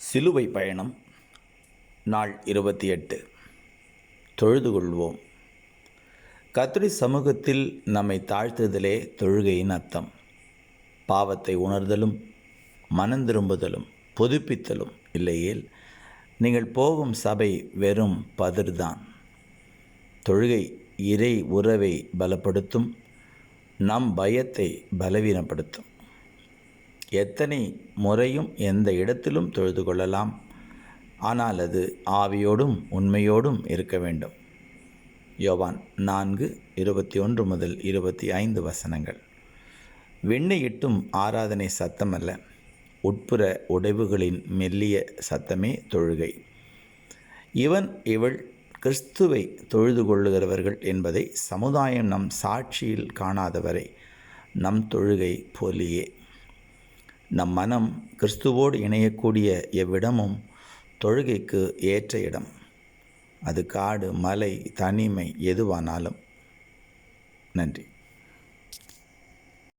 சிலுவை பயணம் நாள் 28. தொழுது கொள்வோம். கர்த்தருடைய சமூகத்தில் நம்மை தாழ்த்துதலே தொழுகையின் அர்த்தம். பாவத்தை உணர்தலும் மனந்திரும்புதலும் புதுப்பித்தலும் இல்லையேல் நீங்கள் போகும் சபை வெறும் பதிர்தான். தொழுகை இறை உறவை பலப்படுத்தும், நம் பயத்தை பலவீனப்படுத்தும். எத்தனை முறையும் எந்த இடத்திலும் தொழுது கொள்ளலாம். ஆனால் அது ஆவியோடும் உண்மையோடும் இருக்க வேண்டும். யோவான் 4:21-25 வசனங்கள். விண்ணை எட்டும் ஆராதனை சத்தமல்ல, உட்புற உடைவுகளின் மெல்லிய சத்தமே தொழுகை. இவன் இவள் கிறிஸ்துவை தொழுது கொள்ளுகிறவர்கள் என்பதை சமுதாயம் நம் சாட்சியில் காணாதவரை நம் தொழுகை போலியே. நம் மனம் கிறிஸ்துவோடு இணையக்கூடிய எவ்விடமும் தொழுகைக்கு ஏற்ற இடம். அது காடு, மலை, தனிமை எதுவானாலும். நன்றி.